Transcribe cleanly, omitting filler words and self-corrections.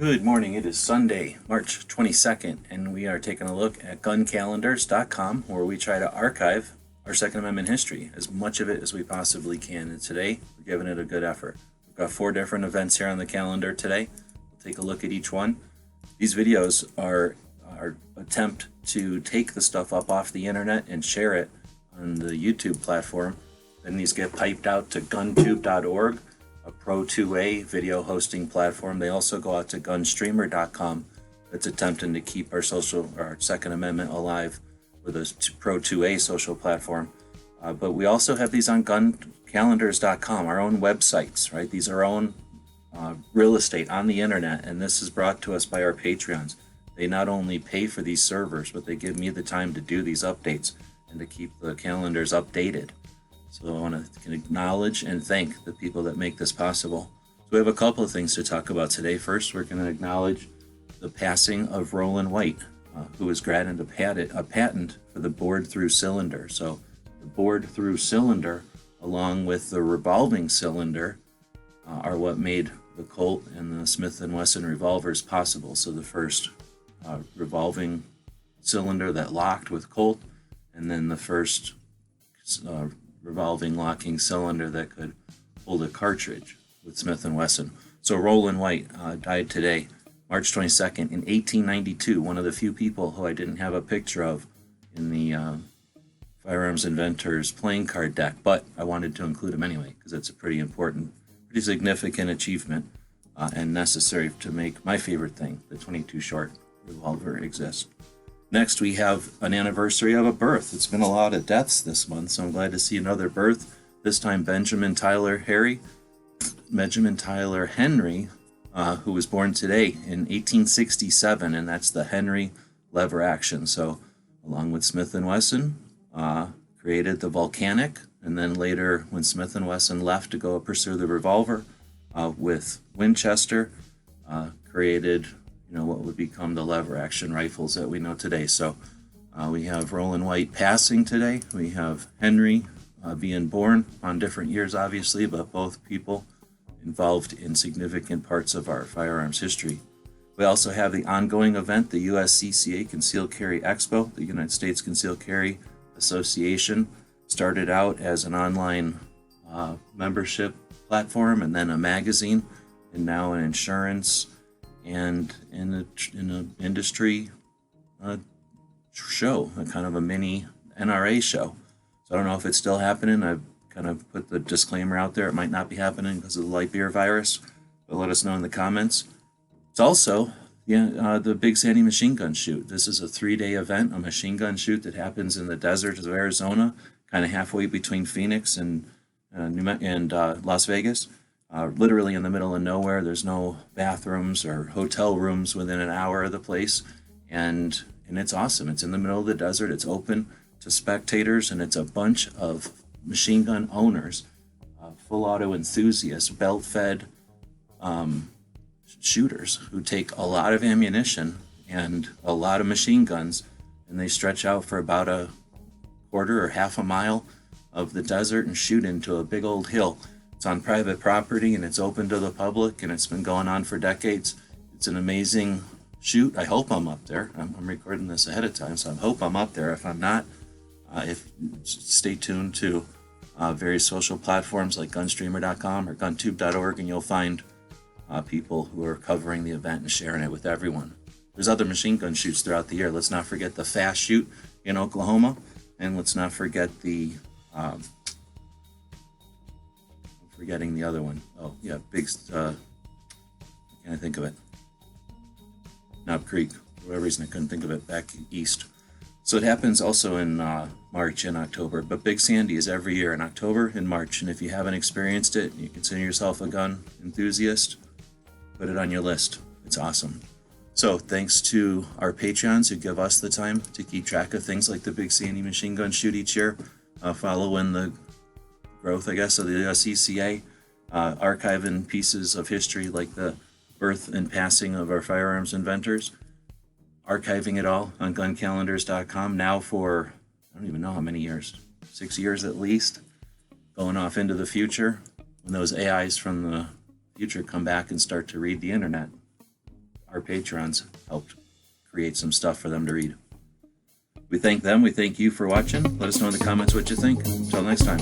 Good morning. It is Sunday, March 22nd, and we are taking a look at guncalendars.com, where we try to archive our Second Amendment history, as much of it as we possibly can. And today, we're giving it a good effort. We've got 4 different events here on the calendar today. We'll take a look at each one. These videos are our attempt to take the stuff up off the internet and share it on the YouTube platform. Then these get piped out to guntube.org, a Pro 2A video hosting platform. They also go out to gunstreamer.com. That's attempting to keep our Second Amendment alive with a Pro 2A social platform. But we also have these on guncalendars.com, our own websites, right? These are our own real estate on the internet, and this is brought to us by our Patreons. They not only pay for these servers, but they give me the time to do these updates and to keep the calendars updated. So I want to acknowledge and thank the people that make this possible. So we have a couple of things to talk about today. First, we're going to acknowledge the passing of Rollin White, who was granted a patent for the bored-through cylinder. So the bored-through cylinder, along with the revolving cylinder, are what made the Colt and the Smith & Wesson revolvers possible. So the first revolving cylinder that locked with Colt, and then the first revolving locking cylinder that could hold a cartridge with Smith & Wesson. So Rollin White died today, March 22nd, in 1892, one of the few people who I didn't have a picture of in the Firearms Inventors playing card deck, but I wanted to include him anyway because it's a pretty important, pretty significant achievement and necessary to make my favorite thing, the 22 short revolver, exist. Next, we have an anniversary of a birth. It's been a lot of deaths this month, so I'm glad to see another birth. This time, Benjamin Tyler Henry, who was born today in 1867, and that's the Henry lever action. So, along with Smith & Wesson, created the volcanic, and then later, when Smith & Wesson left to go pursue the revolver, with Winchester, created what would become the lever action rifles that we know today. So we have Rollin White passing today. We have Henry being born on different years, obviously, but both people involved in significant parts of our firearms history. We also have the ongoing event, the USCCA Concealed Carry Expo. The United States Concealed Carry Association started out as an online membership platform, and then a magazine, and now an insurance and in an industry show, a kind of a mini NRA show. So I don't know if it's still happening. I've kind of put the disclaimer out there. It might not be happening because of the light beer virus, but let us know in the comments. It's also the Big Sandy machine gun shoot. This is a 3-day event, a machine gun shoot that happens in the desert of Arizona, kind of halfway between Phoenix and Las Vegas. Literally in the middle of nowhere. There's no bathrooms or hotel rooms within an hour of the place, and it's awesome. It's in the middle of the desert. It's open to spectators, and it's a bunch of machine gun owners, full auto enthusiasts, belt-fed shooters who take a lot of ammunition and a lot of machine guns, and they stretch out for about a quarter or half a mile of the desert and shoot into a big old hill. It's on private property, and it's open to the public, and it's been going on for decades. It's an amazing shoot. I hope I'm up there. I'm recording this ahead of time, so I hope I'm up there. If I'm not, stay tuned to various social platforms like gunstreamer.com or guntube.org, and you'll find people who are covering the event and sharing it with everyone. There's other machine gun shoots throughout the year. Let's not forget the Fast Shoot in Oklahoma, and let's not forget the forgetting the other one. Oh, yeah, can't I think of it? Knob Creek. For whatever reason, I couldn't think of it back east. So it happens also in March and October, but Big Sandy is every year in October and March, and if you haven't experienced it, you consider yourself a gun enthusiast, put it on your list. It's awesome. So thanks to our Patreons who give us the time to keep track of things like the Big Sandy machine gun shoot each year, following the growth, I guess, of the USCCA, archiving pieces of history like the birth and passing of our firearms inventors, archiving it all on guncalendars.com now for, I don't even know how many years, 6 years at least, going off into the future when those AIs from the future come back and start to read the internet. our patrons helped create some stuff for them to read. We thank them. We thank you for watching. Let us know in the comments what you think. Until next time.